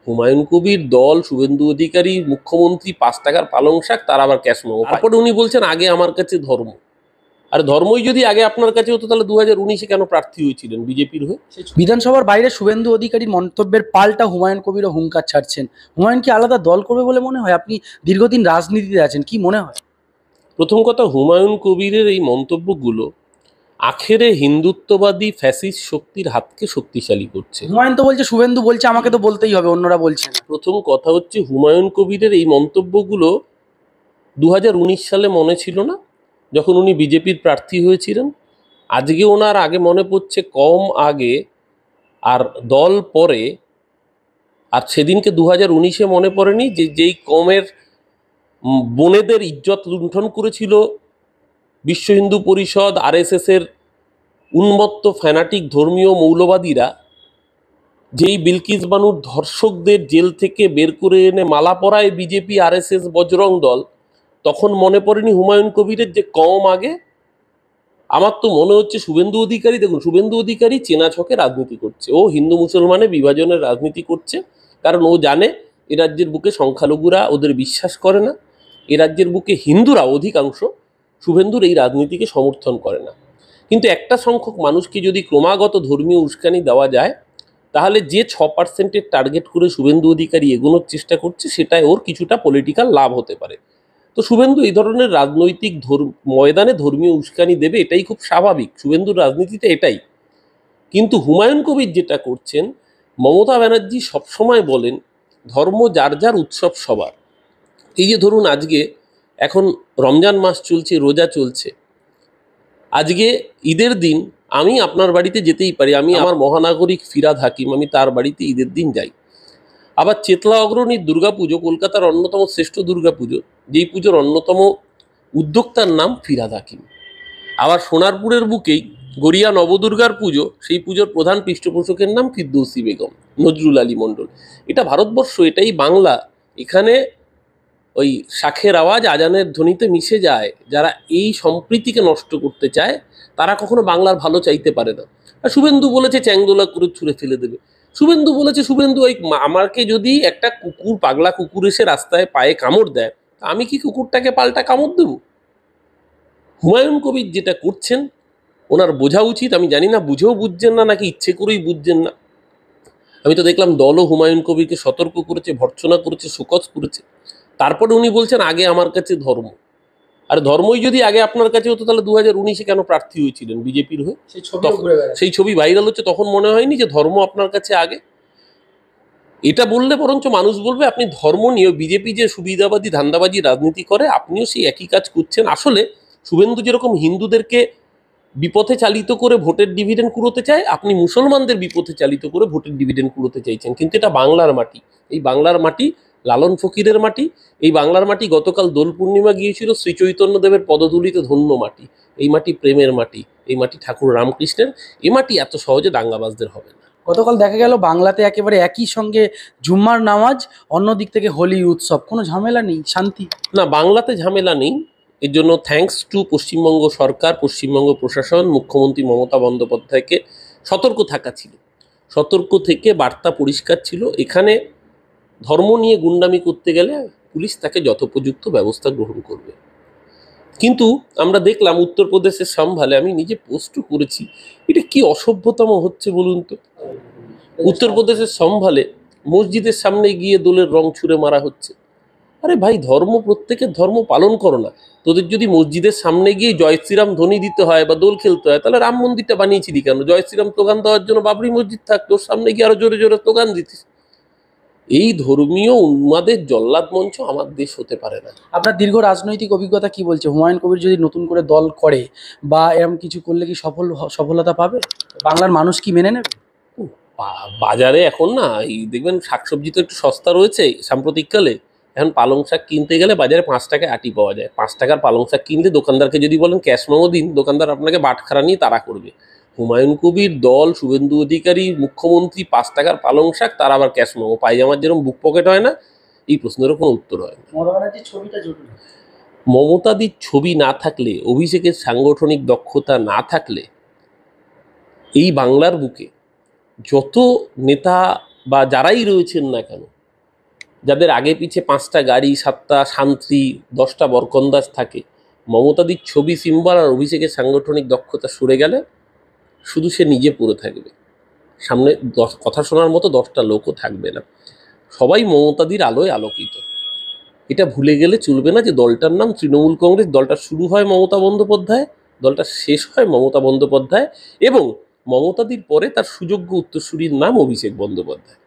হুমায়ুন কবির দল, শুভেন্দু অধিকারী, মুখ্যমন্ত্রী ৫ টাকার পালং শাক, তার আবার ক্যাশ মেমো। তারপরে উনি বলছেন আগে আমার কাছে ধর্ম। আর ধর্মই যদি আগে আপনার কাছে হতো তাহলে ২০১৯-এ কেন প্রার্থী হয়েছিলেন বিজেপির হয়ে? বিধানসভার বাইরে শুভেন্দু অধিকারীর মন্তব্যের পাল্টা হুমায়ুন কবিরও হুঙ্কার ছাড়ছেন। হুমায়ুন কি আলাদা দল করবে বলে মনে হয়? আপনি দীর্ঘদিন রাজনীতিতে আছেন, কি মনে হয়? প্রথম কথা, হুমায়ুন কবিরের এই মন্তব্যগুলো আখেরে হিন্দুত্ববাদী ফ্যাসিস্ট শক্তির হাতকে শক্তিশালী করছে। হুমায়ুন তো বলছে, শুভেন্দু বলছে আমাকে তো বলতেই হবে, অন্যরা বলছে না। প্রথম কথা হচ্ছে, হুমায়ুন কবিরের এই মন্তব্যগুলো ২০১৯ সালে মনে ছিল না, যখন উনি বিজেপির প্রার্থী হয়েছিলেন। আজকে ওনার আগে মনে পড়ছে কম আগে, আর দল পরে। আর সেদিনকে ২০১৯-এ মনে পড়েনি যে যেই কমের বোনেদের ইজ্জত লুণ্ঠন করেছিল বিশ্ব হিন্দু পরিষদ, আরএসএসের উন্মত্ত ফ্যানাটিক ধর্মীয় মৌলবাদীরা, যেই বিলকিস বানুর ধর্ষকদের জেল থেকে বের করে এনে মালা পরায় বিজেপি, আরএসএস, বজরং দল, তখন মনে পড়েনি হুমায়ুন কবিরের যে কম আগে? আমার তো মনে হচ্ছে শুভেন্দু অধিকারী, দেখুন, শুভেন্দু অধিকারী চেনা ছকে রাজনীতি করছে। ও হিন্দু মুসলমানের বিভাজনের রাজনীতি করছে, কারণ ও জানে এ রাজ্যের বুকে সংখ্যালঘুরা ওদের বিশ্বাস করে না। এ রাজ্যের বুকে হিন্দুরা অধিকাংশ শুভেন্দুর এই রাজনীতিকে সমর্থন করে না। কিন্তু একটা সংখ্যক মানুষকে যদি ক্রমাগত ধর্মীয় উস্কানি দেওয়া যায়, তাহলে যে ৬%-এর টার্গেট করে শুভেন্দু অধিকারী এগোনোর চেষ্টা করছে, সেটাই ওর কিছুটা পলিটিক্যাল লাভ হতে পারে। তো শুভেন্দু এই ধরনের রাজনৈতিক ময়দানে ধর্মীয় উস্কানি দেবে, এটাই খুব স্বাভাবিক, শুভেন্দুর রাজনীতিতে এটাই। কিন্তু হুমায়ুন কবির যেটা করছেন, মমতা ব্যানার্জি সবসময় বলেন ধর্ম যার যার, উৎসব সবার। এই যে ধরুন আজকে এখন রমজান মাস চলছে, রোজা চলছে, আজকে ঈদের দিন আমি আপনার বাড়িতে যেতেই পারি, আমি আমার মহানাগরিক ফিরাদ হাকিম, আমি তার বাড়িতে ঈদের দিন যাই। আবার চেতলা অগ্রণীর দুর্গাপুজো, কলকাতার অন্যতম শ্রেষ্ঠ দুর্গাপুজো, যেই পুজোর অন্যতম উদ্যোক্তার নাম ফিরাদ হাকিম। আবার সোনারপুরের বুকেই গড়িয়া নবদুর্গার পুজো, সেই পুজোর প্রধান পৃষ্ঠপোষকের নাম ফিরদৌসী বেগম, নজরুল আলী মণ্ডল। এটা ভারতবর্ষ, এটাই বাংলা। এখানে ওই শাখের আওয়াজ আজানের ধ্বনিতে মিশে যায়। যারা এই সম্প্রীতিকে নষ্ট করতে চায়, তারা কখনো বাংলার ভালো চাইতে পারে না। আর শুভেন্দু বলেছে চ্যাংদোলা করে ছুঁড়ে ফেলে দেবে। শুভেন্দু বলেছে, শুভেন্দু ওই আমাকে যদি একটা কুকুর, পাগলা কুকুর এসে রাস্তায় পায়ে কামড় দেয়, আমি কি কুকুরটাকে পাল্টা কামড় দেব? হুমায়ুন কবির যেটা করছেন, ওনার বোঝা উচিত। আমি জানি না বুঝেও বুঝছেন না নাকি ইচ্ছে করেই বুঝছেন না। আমি তো দেখলাম দলও হুমায়ুন কবিরকে সতর্ক করেছে, ভর্ৎসনা করেছে, শোকজ করেছে। তারপরে উনি বলছেন আগে আমার কাছে ধর্ম। আর ধর্মই যদি আগে আপনার কাছে হতো তাহলে ২০১৯-এ কেন প্রার্থী হয়েছিলেন বিজেপির হয়ে? সেই ছবি ভাইরাল হচ্ছে, তখন মনে হয়নি যে ধর্ম আপনার কাছে আগে? এটা বললে বরঞ্চ মানুষ বলবে আপনি ধর্ম নিয়ে, বিজেপি যে সুবিধাবাদী ধান্দাবাজি রাজনীতি করে, আপনিও সেই একই কাজ করছেন। আসলে শুভেন্দু যেরকম হিন্দুদেরকে বিপথে চালিত করে ভোটের ডিভিডেন্ড কুড়োতে চায়, আপনি মুসলমানদের বিপথে চালিত করে ভোটের ডিভিডেন্ড কুড়োতে চাইছেন। কিন্তু এটা বাংলার মাটি, এই বাংলার মাটি লালন ফকিরের মাটি। এই বাংলার মাটি গতকাল দোল পূর্ণিমা গিয়েছিল শ্রী চৈতন্যদেবের পদধূলিতে ধন্য মাটি। এই মাটি প্রেমের মাটি, এই মাটি ঠাকুর রামকৃষ্ণের। এই মাটি এত সহজে দাঙ্গাবাজদের হবে না। গতকাল দেখা গেল বাংলাতে একেবারে একই সঙ্গে জুম্মার নামাজ, অন্য দিক থেকে হোলি উৎসব, কোনো ঝামেলা নেই, শান্তি। না, বাংলাতে ঝামেলা নেই। এর জন্য থ্যাঙ্কস টু পশ্চিমবঙ্গ সরকার, পশ্চিমবঙ্গ প্রশাসন, মুখ্যমন্ত্রী মমতা বন্দ্যোপাধ্যায়কে সতর্ক থাকা ছিল। সতর্ক থেকে বার্তা পরিষ্কার ছিল, এখানে ধর্ম নিয়ে গুন্ডামি করতে গেলে পুলিশ তাকে যথোপযুক্ত ব্যবস্থা গ্রহণ করবে। কিন্তু আমরা দেখলাম উত্তরপ্রদেশের সম্ভালে, আমি নিজে পোস্টও করেছি, এটা কি অসভ্যতম হচ্ছে বলুন তো। উত্তরপ্রদেশের সম্ভালে মসজিদের সামনে গিয়ে দোলের রং ছুঁড়ে মারা হচ্ছে। আরে ভাই, ধর্ম, প্রত্যেকের ধর্ম পালন করো না। তোদের যদি মসজিদের সামনে গিয়ে জয় শ্রীরাম ধ্বনি দিতে হয় বা দোল খেলতে হয়, তাহলে রাম মন্দিরটা বানিয়েছিলি কেন? জয় শ্রীরাম স্লোগান দেওয়ার জন্য বাবরি মসজিদ থাক, তোর সামনে গিয়ে আরো জোরে জোরে স্লোগান দিতিস। এই ধর্মীয় উন্মাদের জল্লাদ মঞ্চ আমার দেশ হতে পারে না। আপনার দীর্ঘ রাজনৈতিক অভিজ্ঞতা কি বলছে, হুমায়ুন কবির যদি নতুন করে দল করে বা এরকম কিছু করলে কি সফলতা পাবে? বাংলার মানুষ কি মেনে নেবে? বাজারে এখন না, এই দেখবেন শাকসবজি তো একটু সস্তা রয়েছে সাম্প্রতিককালে। এখন পালং শাক কিনতে গেলে বাজারে ৫ টাকায় আটি পাওয়া যায়। ৫ টাকার পালং শাক কিনলে দোকানদারকে যদি বলেন ক্যাশ মেমো দিন, দোকানদার আপনাকে বাটখারা নিয়ে তাড়া করবে। হুমায়ুন কবির দল, শুভেন্দু অধিকারী, মুখ্যমন্ত্রী, ৫ টাকার পালং শাক, তার আবার ক্যাশ মেমো। পায়জামার যেরকম বুক পকেট হয় না, এই প্রশ্নেরও কোনো উত্তর হয় না। মমতাদির ছবি না থাকলে, অভিষেকের সাংগঠনিক দক্ষতা না থাকলে, এই বাংলার বুকে যত নেতা বা যারাই রয়েছেন না কেন, যাদের আগে পিছে 5টা গাড়ি, 7টা শান্তি, 10টা বরকন্দাজ থাকে, মমতাদির ছবি, সিম্বল আর অভিষেকের সাংগঠনিক দক্ষতা সরে গেলে শুধু সে নিজে পড়ে থাকবে, সামনে কথা শোনার মতো 10টা লোকও থাকবে না। সবাই মমতাদির আলোয় আলোকিত। এটা ভুলে গেলে চলবে না যে দলটার নাম তৃণমূল কংগ্রেস। দলটা শুরু হয় মমতা বন্দ্যোপাধ্যায়, দলটা শেষ হয় মমতা বন্দ্যোপাধ্যায়, এবং মমতাদির পরে তার সুযোগ্য উত্তরসূরির নাম অভিষেক বন্দ্যোপাধ্যায়।